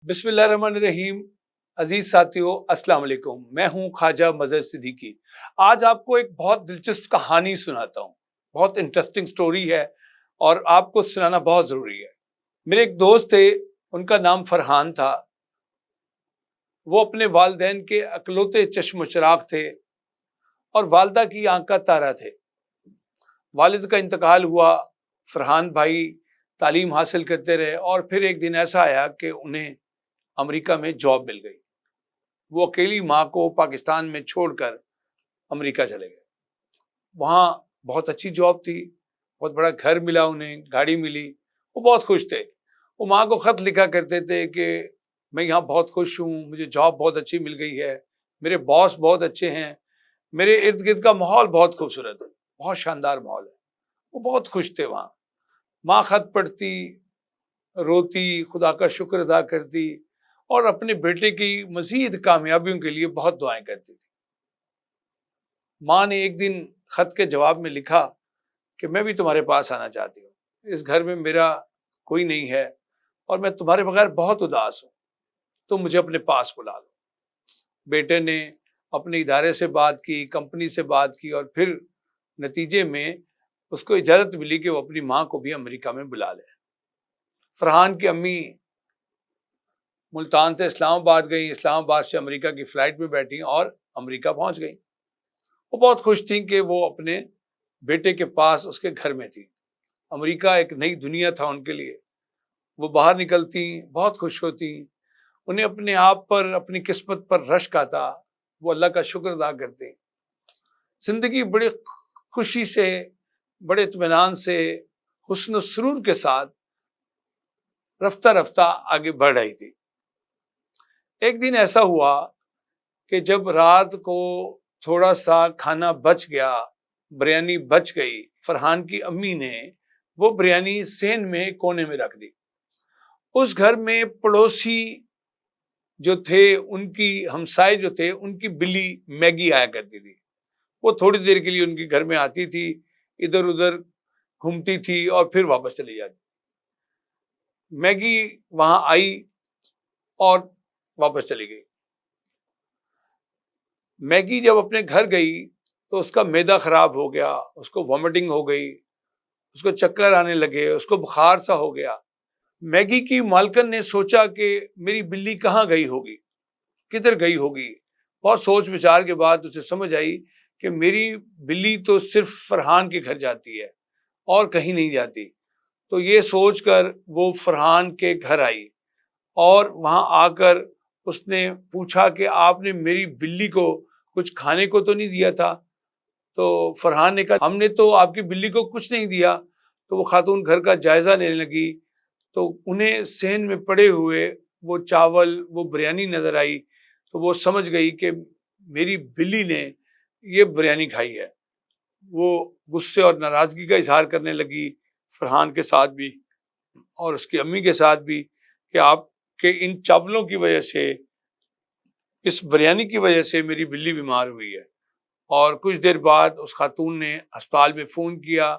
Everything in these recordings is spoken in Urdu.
بسم اللہ الرحمن الرحیم۔ عزیز ساتھیوں، السلام علیکم۔ میں ہوں خواجہ مظہر صدیقی۔ آج آپ کو ایک بہت دلچسپ کہانی سناتا ہوں۔ بہت انٹرسٹنگ سٹوری ہے اور آپ کو سنانا بہت ضروری ہے۔ میرے ایک دوست تھے، ان کا نام فرحان تھا۔ وہ اپنے والدین کے اکلوتے چشم و چراغ تھے اور والدہ کی آنکھ کا تارا تھے۔ والد کا انتقال ہوا، فرحان بھائی تعلیم حاصل کرتے رہے اور پھر ایک دن ایسا آیا کہ انہیں امریکہ میں جاب مل گئی۔ وہ اکیلی ماں کو پاکستان میں چھوڑ کر امریکہ چلے گئے۔ وہاں بہت اچھی جاب تھی، بہت بڑا گھر ملا انہیں، گاڑی ملی، وہ بہت خوش تھے۔ وہ ماں کو خط لکھا کرتے تھے کہ میں یہاں بہت خوش ہوں، مجھے جاب بہت اچھی مل گئی ہے، میرے باس بہت اچھے ہیں، میرے ارد گرد کا ماحول بہت خوبصورت ہے، بہت شاندار ماحول ہے۔ وہ بہت خوش تھے وہاں۔ ماں خط پڑھتی، روتی، خدا کا شکر ادا کرتی اور اپنے بیٹے کی مزید کامیابیوں کے لیے بہت دعائیں کرتی تھی۔ ماں نے ایک دن خط کے جواب میں لکھا کہ میں بھی تمہارے پاس آنا چاہتی ہوں، اس گھر میں میرا کوئی نہیں ہے اور میں تمہارے بغیر بہت اداس ہوں، تم مجھے اپنے پاس بلا لو۔ بیٹے نے اپنے ادارے سے بات کی، کمپنی سے بات کی اور پھر نتیجے میں اس کو اجازت ملی کہ وہ اپنی ماں کو بھی امریکہ میں بلا لے۔ فرحان کی امی ملتان سے اسلام آباد گئیں، اسلام آباد سے امریکہ کی فلائٹ میں بیٹھی اور امریکہ پہنچ گئیں۔ وہ بہت خوش تھیں کہ وہ اپنے بیٹے کے پاس اس کے گھر میں تھی۔ امریکہ ایک نئی دنیا تھا ان کے لیے۔ وہ باہر نکلتی، بہت خوش ہوتی، انہیں اپنے آپ پر، اپنی قسمت پر رشک آتا، وہ اللہ کا شکر ادا کرتے۔ زندگی بڑی خوشی سے، بڑے اطمینان سے، حسن و سرور کے ساتھ رفتہ رفتہ آگے بڑھ رہی تھی۔ ایک دن ایسا ہوا کہ جب رات کو تھوڑا سا کھانا بچ گیا، بریانی بچ گئی، فرحان کی امی نے وہ بریانی صحن میں کونے میں رکھ دی۔ اس گھر میں پڑوسی جو تھے، ان کی ہمسائے جو تھے، ان کی بلی میگی آیا کرتی تھی۔ وہ تھوڑی دیر کے لیے ان کے گھر میں آتی تھی، ادھر ادھر گھومتی تھی اور پھر واپس چلی جاتی۔ میگی وہاں آئی اور واپس چلی گئی۔ میگی جب اپنے گھر گئی تو اس کا معدہ خراب ہو گیا، اس کو وامٹنگ ہو گئی، اس کو چکر آنے لگے، اس کو بخار سا ہو گیا۔ میگی کی مالکن نے سوچا کہ میری بلی کہاں گئی ہوگی، کدھر گئی ہوگی۔ بہت سوچ بچار کے بعد اسے سمجھ آئی کہ میری بلی تو صرف فرحان کے گھر جاتی ہے اور کہیں نہیں جاتی۔ تو یہ سوچ کر وہ فرحان کے گھر آئی اور وہاں آ کر اس نے پوچھا کہ آپ نے میری بلی کو کچھ کھانے کو تو نہیں دیا تھا؟ تو فرحان نے کہا ہم نے تو آپ کی بلی کو کچھ نہیں دیا۔ تو وہ خاتون گھر کا جائزہ لینے لگی تو انہیں صحن میں پڑے ہوئے وہ چاول، وہ بریانی نظر آئی تو وہ سمجھ گئی کہ میری بلی نے یہ بریانی کھائی ہے۔ وہ غصے اور ناراضگی کا اظہار کرنے لگی فرحان کے ساتھ بھی اور اس کی امی کے ساتھ بھی کہ آپ کے ان چاولوں کی وجہ سے، اس بریانی کی وجہ سے میری بلی بیمار ہوئی ہے۔ اور کچھ دیر بعد اس خاتون نے ہسپتال میں فون کیا،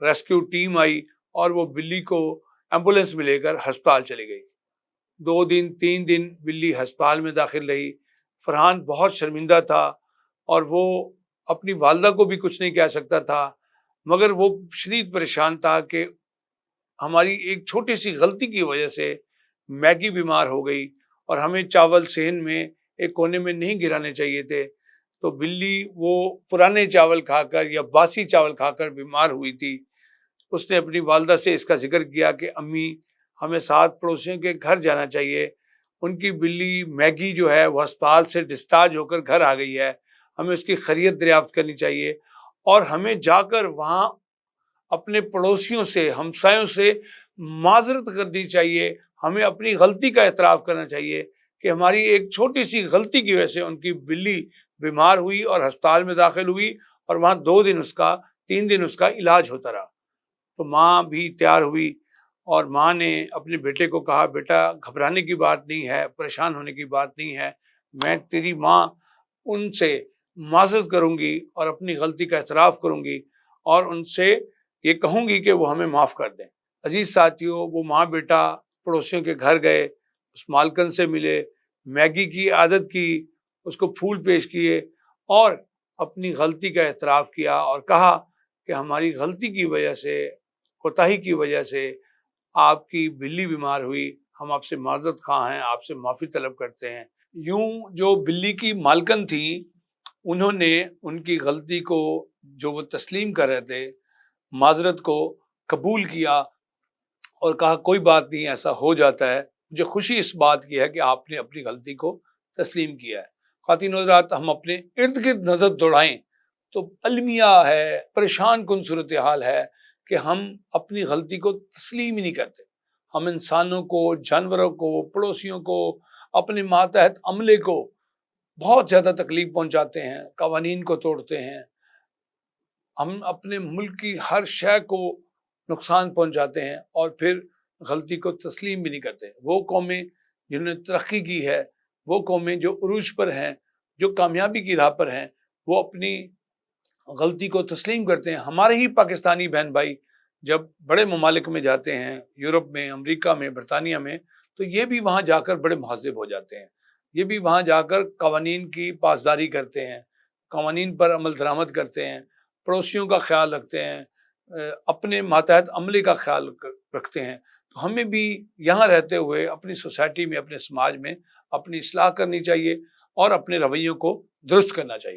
ریسکیو ٹیم آئی اور وہ بلی کو ایمبولینس میں لے کر ہسپتال چلی گئی۔ 2 دن 3 دن بلی ہسپتال میں داخل رہی۔ فرحان بہت شرمندہ تھا اور وہ اپنی والدہ کو بھی کچھ نہیں کہہ سکتا تھا، مگر وہ شدید پریشان تھا کہ ہماری ایک چھوٹی سی غلطی کی وجہ سے میگی بیمار ہو گئی اور ہمیں چاول صحن میں ایک کونے میں نہیں گرانے چاہیے تھے۔ تو بلی وہ پرانے چاول کھا کر یا باسی چاول کھا کر بیمار ہوئی تھی۔ اس نے اپنی والدہ سے اس کا ذکر کیا کہ امی ہمیں 7 پڑوسیوں کے گھر جانا چاہیے، ان کی بلی میگی جو ہے وہ ہسپتال سے ڈسچارج ہو کر گھر آ گئی ہے، ہمیں اس کی خیریت دریافت کرنی چاہیے اور ہمیں جا کر وہاں اپنے پڑوسیوں سے، ہمسایوں سے معذرت کرنی چاہیے، ہمیں اپنی غلطی کا اعتراف کرنا چاہیے کہ ہماری ایک چھوٹی سی غلطی کی وجہ سے ان کی بلی بیمار ہوئی اور ہسپتال میں داخل ہوئی اور وہاں 2 دن 3 دن اس کا علاج ہوتا رہا۔ تو ماں بھی تیار ہوئی اور ماں نے اپنے بیٹے کو کہا بیٹا گھبرانے کی بات نہیں ہے، پریشان ہونے کی بات نہیں ہے، میں تیری ماں ان سے معذرت کروں گی اور اپنی غلطی کا اعتراف کروں گی اور ان سے یہ کہوں گی کہ وہ ہمیں معاف کر دیں۔ عزیز ساتھیوں، وہ ماں بیٹا پڑوسیوں کے گھر گئے، اس مالکن سے ملے، میگی کی عادت کی، اس کو پھول پیش کیے اور اپنی غلطی کا اعتراف کیا اور کہا کہ ہماری غلطی کی وجہ سے، کوتاہی کی وجہ سے آپ کی بلی بیمار ہوئی، ہم آپ سے معذرت خواہ ہیں، آپ سے معافی طلب کرتے ہیں۔ یوں جو بلی کی مالکن تھی انہوں نے ان کی غلطی کو جو وہ تسلیم کر رہے تھے، معذرت کو قبول کیا اور کہا کوئی بات نہیں، ایسا ہو جاتا ہے، مجھے خوشی اس بات کی ہے کہ آپ نے اپنی غلطی کو تسلیم کیا ہے۔ خواتین و حضرات، ہم اپنے ارد گرد نظر دوڑائیں تو المیہ ہے، پریشان کن صورتحال ہے کہ ہم اپنی غلطی کو تسلیم ہی نہیں کرتے۔ ہم انسانوں کو، جانوروں کو، پڑوسیوں کو، اپنے ماتحت عملے کو بہت زیادہ تکلیف پہنچاتے ہیں، قوانین کو توڑتے ہیں، ہم اپنے ملک کی ہر شے کو نقصان پہنچاتے ہیں اور پھر غلطی کو تسلیم بھی نہیں کرتے۔ وہ قومیں جنہوں نے ترقی کی ہے، وہ قومیں جو عروج پر ہیں، جو کامیابی کی راہ پر ہیں، وہ اپنی غلطی کو تسلیم کرتے ہیں۔ ہمارے ہی پاکستانی بہن بھائی جب بڑے ممالک میں جاتے ہیں، یورپ میں، امریکہ میں، برطانیہ میں، تو یہ بھی وہاں جا کر بڑے مہذب ہو جاتے ہیں، یہ بھی وہاں جا کر قوانین کی پاسداری کرتے ہیں، قوانین پر عمل درآمد کرتے ہیں، پڑوسیوں کا خیال رکھتے ہیں، اپنے ماتحت عملے کا خیال رکھتے ہیں۔ تو ہمیں بھی یہاں رہتے ہوئے اپنی سوسائٹی میں، اپنے سماج میں اپنی اصلاح کرنی چاہیے اور اپنے رویوں کو درست کرنا چاہیے۔